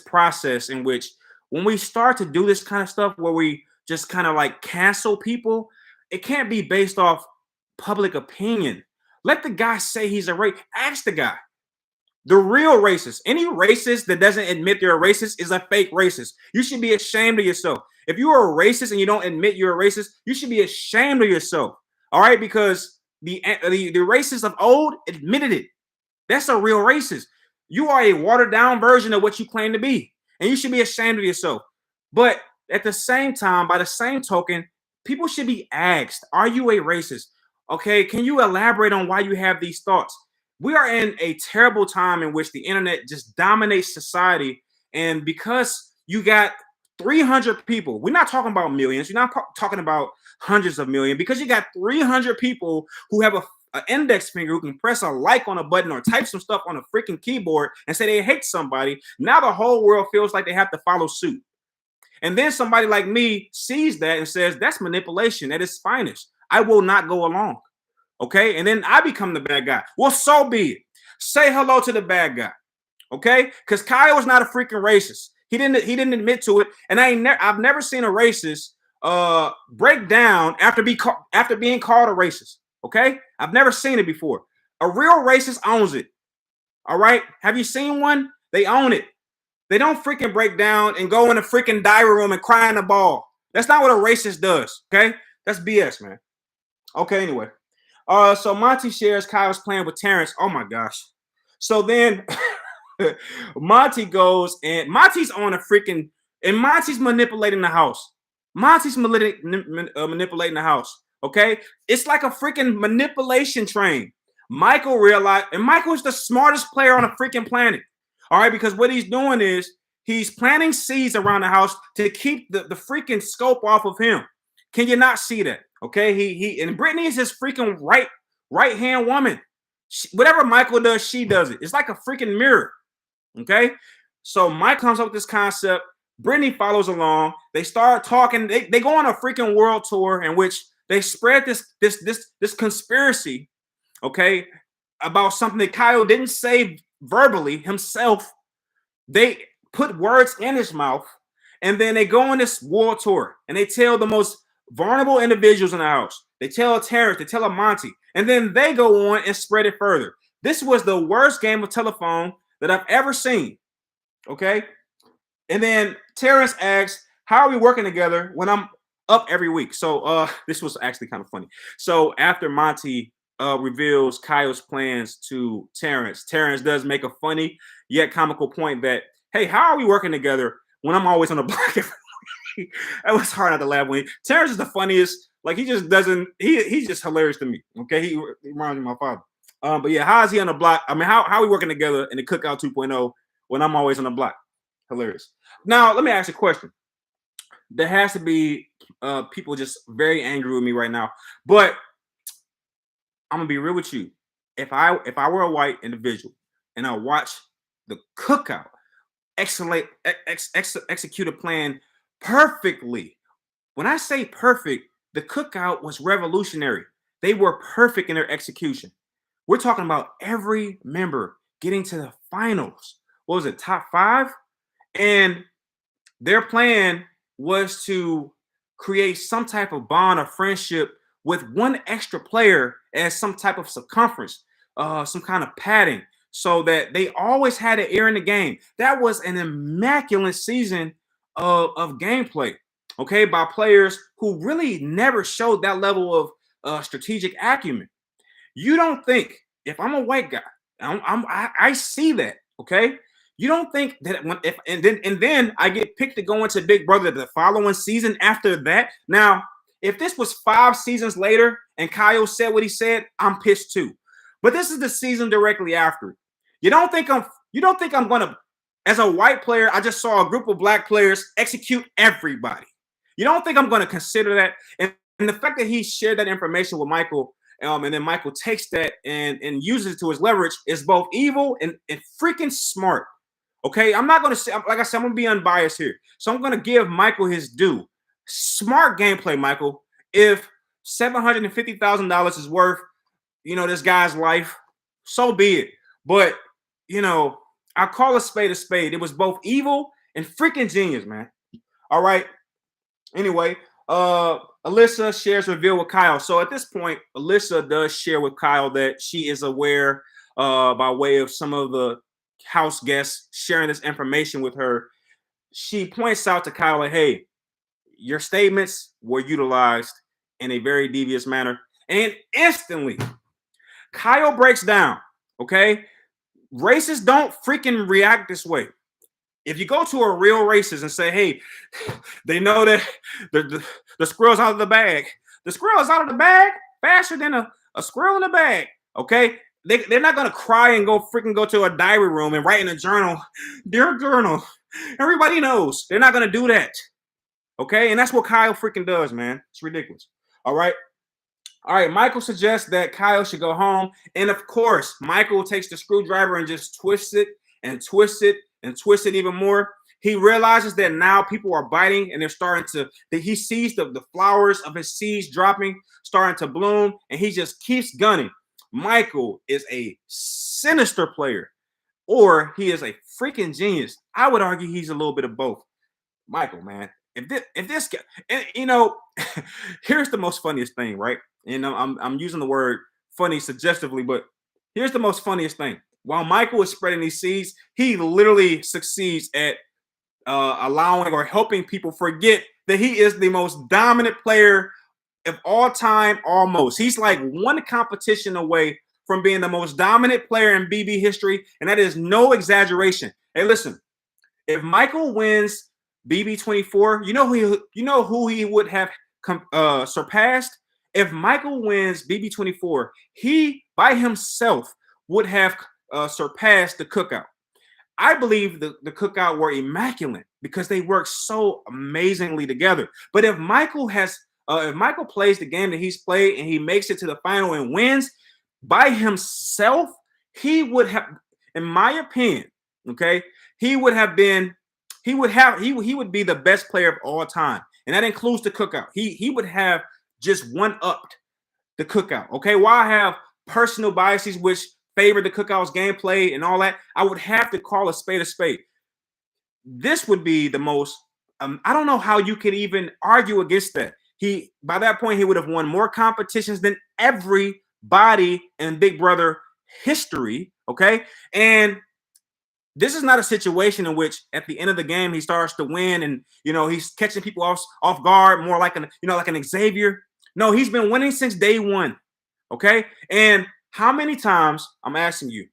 process in which when we start to do this kind of stuff where we just kind of like cancel people, it can't be based off public opinion. Let the guy say he's a racist. Ask the guy. The real racist. Any racist that doesn't admit they're a racist is a fake racist. You should be ashamed of yourself. If you are a racist and you don't admit you're a racist, you should be ashamed of yourself. All right, because the racists of old admitted it. That's a real racist. You are a watered down version of what you claim to be, and you should be ashamed of yourself. But at the same time, by the same token, people should be asked, are you a racist? Okay, can you elaborate on why you have these thoughts? We are in a terrible time in which the internet just dominates society. And because you got 300 people, we're not talking about millions, you're not talking about hundreds of millions, because you got 300 people who have an index finger who can press a like on a button or type some stuff on a freaking keyboard and say they hate somebody. Now the whole world feels like they have to follow suit. And then somebody like me sees that and says, that's manipulation at its finest. I will not go along. Okay. And then I become the bad guy. Well, so be it. Say hello to the bad guy. Okay. Because Kyle was not a freaking racist. He didn't admit to it. And I've never seen a racist break down after being called a racist. Okay. I've never seen it before. A real racist owns it. All right. Have you seen one? They own it. They don't freaking break down and go in a freaking diary room and cry in the ball. That's not what a racist does. Okay. That's BS, man. Okay. Anyway. So Monty shares Kyle's plan with Terrence. Oh my gosh. So then Monty goes and Monty's on a freaking, and Monty's manipulating the house. Monty's manipulating the house. Okay. It's like a freaking manipulation train. Michael realized, and Michael's the smartest player on the freaking planet. All right. Because what he's doing is he's planting seeds around the house to keep the freaking scope off of him. Can you not see that? Okay, he and Brittany is his freaking right hand woman. Whatever Michael does, she does it. It's like a freaking mirror. Okay, so Mike comes up with this concept. Brittany follows along. They start talking. They go on a freaking world tour in which they spread this conspiracy. Okay, about something that Kyle didn't say verbally himself. They put words in his mouth, and then they go on this world tour and they tell the most vulnerable individuals in the house. They tell Terrence, they tell a Monty, and then they go on and spread it further. This was the worst game of telephone that I've ever seen. Okay. And then Terrence asks, how are we working together when I'm up every week? So this was actually kind of funny. So after Monty reveals Kyle's plans to Terrence does make a funny yet comical point that, hey, how are we working together when I'm always on the block every week? It was hard not to laugh when Terrence is the funniest. Like, he just doesn't, he's just hilarious to me. Okay. He reminds me of my father. But yeah, how is he on the block? I mean, how are we working together in the Cookout 2.0 when I'm always on the block? Hilarious. Now, let me ask you a question. There has to be people just very angry with me right now, but I'm gonna be real with you. If I were a white individual and I watch the Cookout execute a plan perfectly, when I say perfect, the Cookout was revolutionary. They were perfect in their execution. We're talking about every member getting to the finals. What was it, top 5? And their plan was to create some type of bond or friendship with one extra player as some type of circumference, some kind of padding, so that they always had an ear in the game. That was an immaculate season of gameplay, okay, by players who really never showed that level of strategic acumen. You don't think, if I'm a white guy, I see that, okay? You don't think that when if and then I get picked to go into Big Brother the following season after that. Now, if this was 5 seasons later and Kyle said what he said, I'm pissed too. But this is the season directly after. You don't think I'm gonna, as a white player, I just saw a group of black players execute everybody. You don't think I'm gonna consider that? And the fact that he shared that information with Michael, and then Michael takes that and uses it to his leverage, is both evil and freaking smart. Okay, I'm not gonna say, like I said, I'm gonna be unbiased here, so I'm gonna give Michael his due. Smart gameplay, Michael. If $750,000 is worth, this guy's life, so be it. But I call a spade a spade. It was both evil and freaking genius, man. All right. Anyway, Alyssa shares reveal with Kyle. So at this point, Alyssa does share with Kyle that she is aware, by way of some of the house guests sharing this information with her. She points out to Kyle, like, hey, your statements were utilized in a very devious manner. And instantly, Kyle breaks down. Okay. Racists don't freaking react this way. If you go to a real racist and say, hey, they know that the squirrel's out of the bag. The squirrel is out of the bag faster than a squirrel in the bag. Okay? They're not going to cry and go to a diary room and write in a journal, dear journal. Everybody knows. They're not going to do that. Okay? And that's what Kyle freaking does, man. It's ridiculous. All right? All right, Michael suggests that Kyle should go home. And of course, Michael takes the screwdriver and just twists it and twists it and twists it even more. He realizes that now people are biting and they're starting to, that he sees the flowers of his seeds dropping, starting to bloom, and he just keeps gunning. Michael is a sinister player, or he is a freaking genius. I would argue he's a little bit of both. Michael, man. If this guy, and here's the most funniest thing, right? And I'm using the word funny suggestively, but here's the most funniest thing. While Michael is spreading these seeds, he literally succeeds at allowing or helping people forget that he is the most dominant player of all time. Almost, he's like one competition away from being the most dominant player in BB history, and that is no exaggeration. Hey, listen, if Michael wins BB24, you know who he would have surpassed? If Michael wins BB24, he by himself would have surpassed the Cookout. I believe the Cookout were immaculate because they work so amazingly together. But if Michael plays the game that he's played and he makes it to the final and wins by himself, he would have, in my opinion, okay, he would be the best player of all time, and that includes the Cookout. He would have just one-upped the Cookout. Okay, while I have personal biases which favor the Cookout's gameplay and all that, I would have to call a spade a spade. This would be the most. I don't know how you could even argue against that. By that point, he would have won more competitions than everybody in Big Brother history. Okay, and this is not a situation in which at the end of the game he starts to win and he's catching people off guard, more like an Xavier. No, he's been winning since day one. Okay, and how many times, I'm asking you,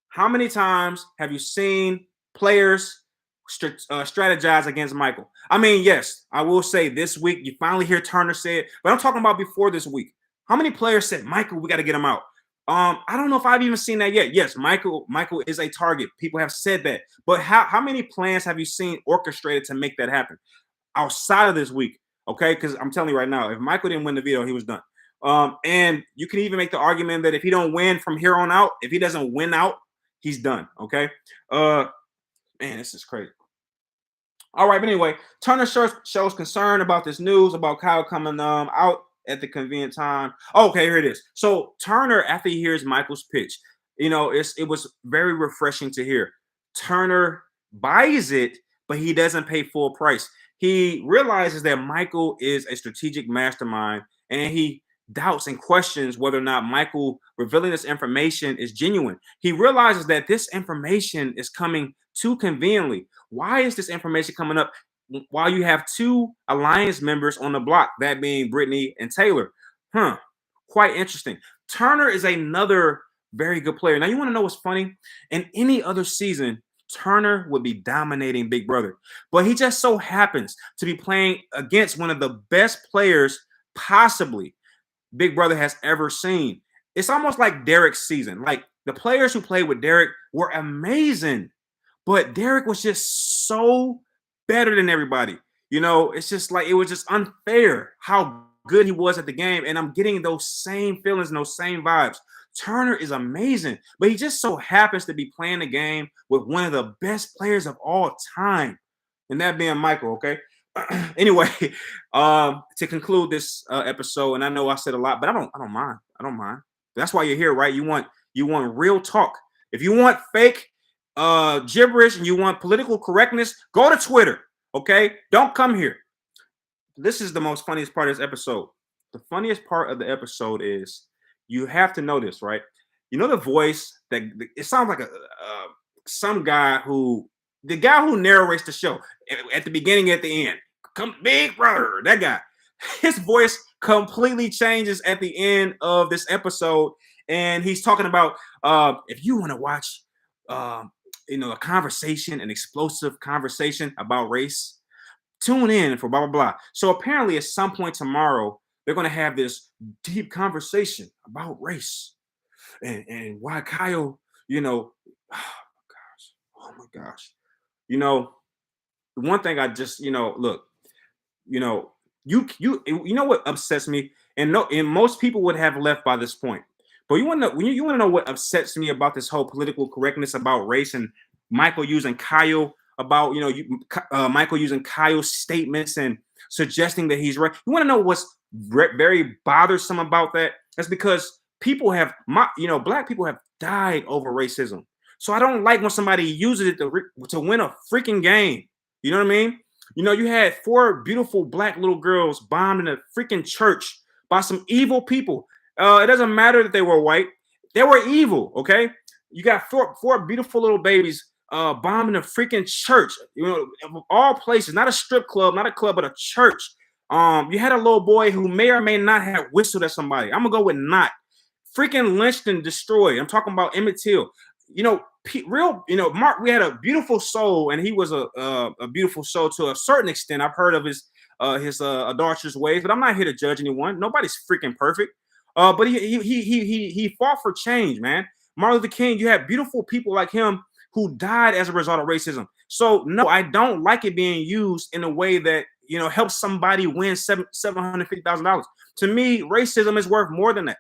how many times have you seen players strategize against Michael? I mean, yes, I will say this week you finally hear Turner say it, but I'm talking about before this week. How many players said, Michael, we got to get him out? I don't know if I've even seen that yet. Yes, Michael is a target. People have said that. But how many plans have you seen orchestrated to make that happen outside of this week? Okay, because I'm telling you right now, if Michael didn't win the veto, he was done. And you can even make the argument that if he don't win from here on out, if he doesn't win out, he's done. Okay. Man, this is crazy. All right, but anyway, Turner shows concern about this news about Kyle coming out at the convenient time. Okay, here it is. So Turner, after he hears Michael's pitch, it was very refreshing to hear. Turner buys it but he doesn't pay full price. He realizes that Michael is a strategic mastermind, and he doubts and questions whether or not Michael revealing this information is genuine. He realizes that this information is coming too conveniently. Why is this information coming up while you have two alliance members on the block, that being Brittany and Taylor? Quite interesting. Turner is another very good player. Now, you want to know what's funny? In any other season, Turner would be dominating Big Brother, but he just so happens to be playing against one of the best players possibly Big Brother has ever seen. It's almost like Derek's season. Like, the players who played with Derek were amazing, but Derek was just so better than everybody. It's just like it was just unfair how good he was at the game, and I'm getting those same feelings and those same vibes. Turner is amazing, but he just so happens to be playing the game with one of the best players of all time, and that being Michael. Okay. Anyway, to conclude this episode, and I know I said a lot, but I don't mind. I don't mind. That's why you're here, right? You want real talk. If you want fake gibberish and you want political correctness, go to Twitter. Okay, don't come here. This is the most funniest part of this episode. The funniest part of the episode is you have to know this, right? You know the voice that it sounds like some guy the guy who narrates the show at the beginning, at the end. Come, Big Brother, that guy. His voice completely changes at the end of this episode, and he's talking about if you want to watch, a conversation, an explosive conversation about race, tune in for blah blah blah. So apparently, at some point tomorrow, they're going to have this deep conversation about race and why Kyle, oh my gosh. The one thing I just, look, you know what upsets me, and most people would have left by this point. But you want to know what upsets me about this whole political correctness about race and Michael using Kyle about Michael using Kyle's statements and suggesting that he's right. You want to know what's very bothersome about that? That's because black people have died over racism. So I don't like when somebody uses it to win a freaking game. You know what I mean? You had 4 beautiful black little girls bombed in a freaking church by some evil people. It doesn't matter that they were white. They were evil, okay? You got four beautiful little babies bombing a freaking church. Of all places, not a strip club, not a club, but a church. You had a little boy who may or may not have whistled at somebody. I'm going to go with not. Freaking lynched and destroyed. I'm talking about Emmett Till. Mark, we had a beautiful soul, and he was a beautiful soul to a certain extent. I've heard of his adulterous ways, but I'm not here to judge anyone. Nobody's freaking perfect. But he fought for change, man. Martin Luther King, you had beautiful people like him who died as a result of racism. So no, I don't like it being used in a way that helps somebody win $750,000. To me, racism is worth more than that.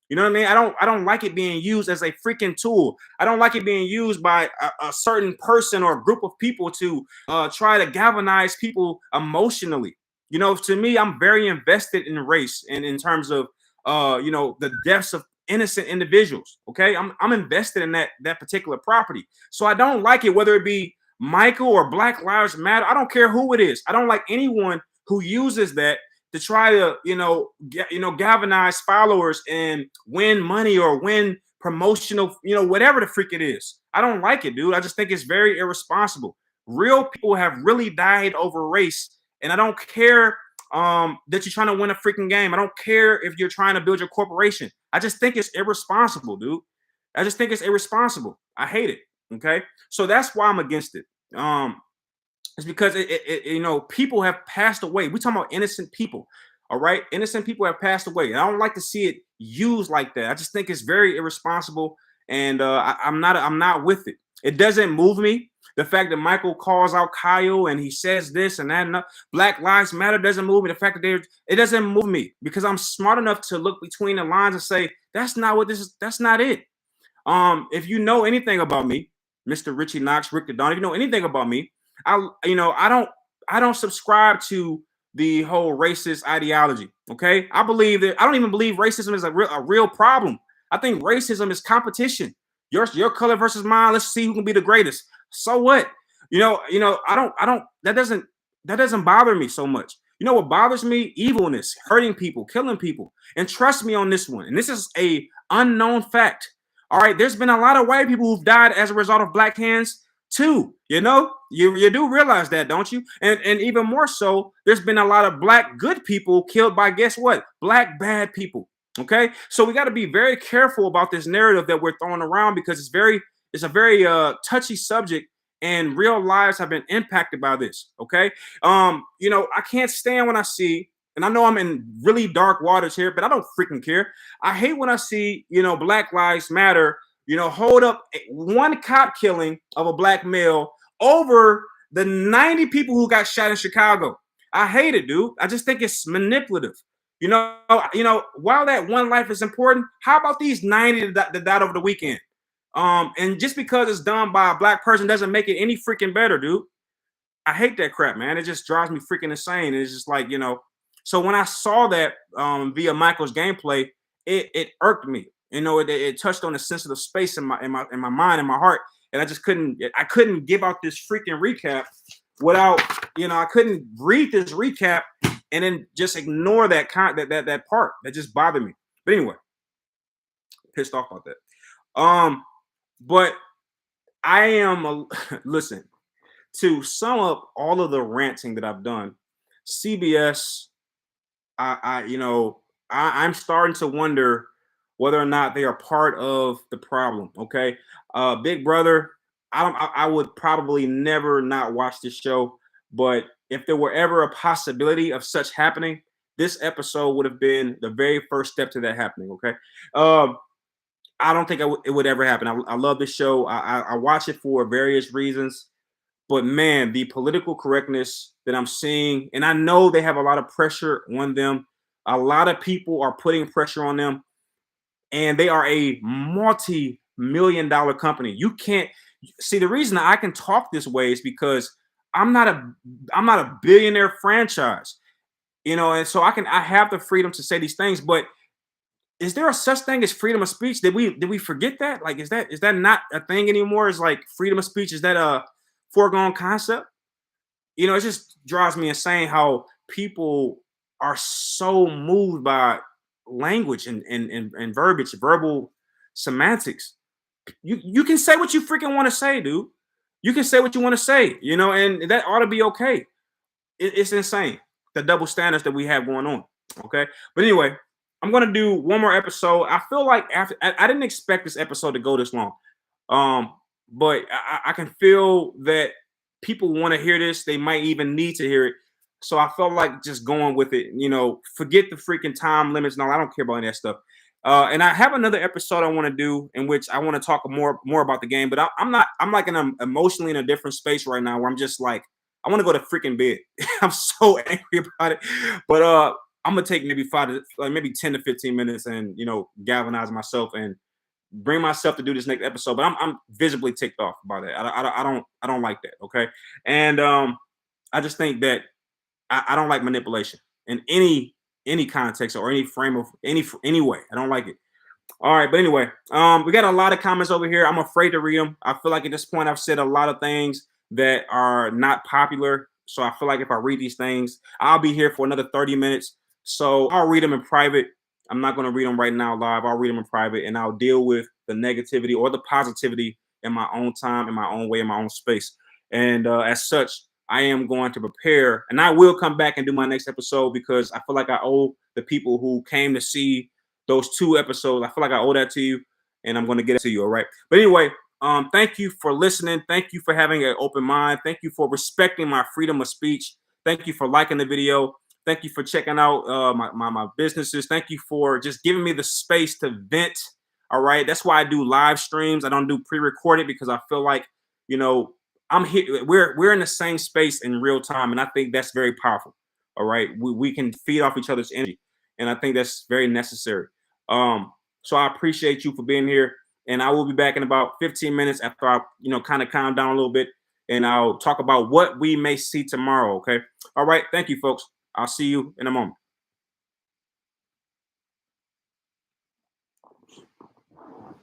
You know what I mean? I don't like it being used as a freaking tool. I don't like it being used by a certain person or a group of people to try to galvanize people emotionally. To me, I'm very invested in race and in terms of the deaths of innocent individuals. Okay, I'm invested in that particular property. So I don't like it whether it be Michael or Black Lives Matter. I don't care who it is. I don't like anyone who uses that to try to, galvanize followers and win money or win promotional, whatever the freak it is. I don't like it, dude. I just think it's very irresponsible. Real people have really died over race, and I don't care that you're trying to win a freaking game. I don't care if you're trying to build your corporation. I just think it's irresponsible, dude. I just think it's irresponsible. I hate it. Okay, so that's why I'm against it. It's because people have passed away. We're talking about innocent people. All right. Innocent people have passed away. And I don't like to see it used like that. I just think it's very irresponsible. And I'm not with it. It doesn't move me. The fact that Michael calls out Kyle and he says this and that, and Black Lives Matter doesn't move me. The fact that it doesn't move me because I'm smart enough to look between the lines and say, that's not what this is. That's not it. If you know anything about me, Mr. Richie Knox, Rick the Don, if you know anything about me, I don't subscribe to the whole racist ideology. Okay, I don't even believe racism is a real problem. I think racism is competition. Your color versus mine. Let's see who can be the greatest. So what? That doesn't bother me so much. You know what bothers me? Evilness, hurting people, killing people. And trust me on this one. And this is a unknown fact. All right, there's been a lot of white people who've died as a result of black hands too. You do realize that, don't you? And even more so, there's been a lot of black good people killed by, guess what? Black bad people. Okay, so we got to be very careful about this narrative that we're throwing around because it's a very touchy subject, and real lives have been impacted by this. Okay, I can't stand when I see, and I know I'm in really dark waters here, but I don't freaking care. I hate when I see, Black Lives Matter, hold up one cop killing of a black male over the 90 people who got shot in Chicago. I hate it, dude. I just think it's manipulative. While that one life is important, how about these 90 that died over the weekend? And just because it's done by a black person doesn't make it any freaking better, dude. I hate that crap, man. It just drives me freaking insane. It's just like, so when I saw that via Michael's gameplay, it irked me. It touched on a sensitive space in my mind and my heart. And I couldn't give out this freaking recap without, I couldn't read this recap and then just ignore that part that just bothered me. But anyway, pissed off about that. But I am listen, to sum up all of the ranting that I've done. CBS, I'm starting to wonder whether or not they are part of the problem. Okay, Big Brother, I would probably never not watch this show, but if there were ever a possibility of such happening, this episode would have been the very first step to that happening. Okay, I don't think it would ever happen. I love this show. I watch it for various reasons, but man, the political correctness that I'm seeing, and I know they have a lot of pressure on them. A lot of people are putting pressure on them, and they are a multi-million-dollar company. You can't see the reason I can talk this way is because I'm not a billionaire franchise, and so I have the freedom to say these things, but is there a such thing as freedom of speech? Did we forget that? Like, is that not a thing anymore? Is like freedom of speech, is that a foregone concept? It just drives me insane how people are so moved by language and verbiage, verbal semantics. You can say what you freaking want to say, dude. You can say what you want to say, and that ought to be okay. It's insane, the double standards that we have going on. Okay, but anyway, I'm gonna do one more episode. I feel like I didn't expect this episode to go this long, but I can feel that people want to hear this. They might even need to hear it. So I felt like just going with it. Forget the freaking time limits and all. I don't care about any of that stuff. And I have another episode I want to do in which I want to talk more about the game. But I'm not. I'm like emotionally in a different space right now where I'm just like I want to go to freaking bed. I'm so angry about it. But I'm gonna take maybe 10 to 15 minutes and galvanize myself and bring myself to do this next episode. But I'm visibly ticked off by that. I don't like that. Okay, and I just think that I don't like manipulation in any context or any frame of any way. I don't like it. All right, but anyway, we got a lot of comments over here. I'm afraid to read them. I feel like at this point I've said a lot of things that are not popular. So I feel like if I read these things, I'll be here for another 30 minutes. So I'll read them in private. I'm not going to read them right now live. I'll read them in private, and I'll deal with the negativity or the positivity in my own time, in my own way, in my own space. And as such, I am going to prepare, and I will come back and do my next episode because I feel like I owe the people who came to see those 2 episodes. I feel like I owe that to you, and I'm going to get it to you. All right. But anyway, thank you for listening. Thank you for having an open mind. Thank you for respecting my freedom of speech. Thank you for liking the video. Thank you for checking out my businesses. Thank you for just giving me the space to vent. All right. That's why I do live streams. I don't do pre-recorded because I feel like, I'm here. We're in the same space in real time. And I think that's very powerful. All right. We can feed off each other's energy. And I think that's very necessary. So I appreciate you for being here. And I will be back in about 15 minutes after I, kind of calm down a little bit. And I'll talk about what we may see tomorrow. Okay. All right. Thank you, folks. I'll see you in a moment.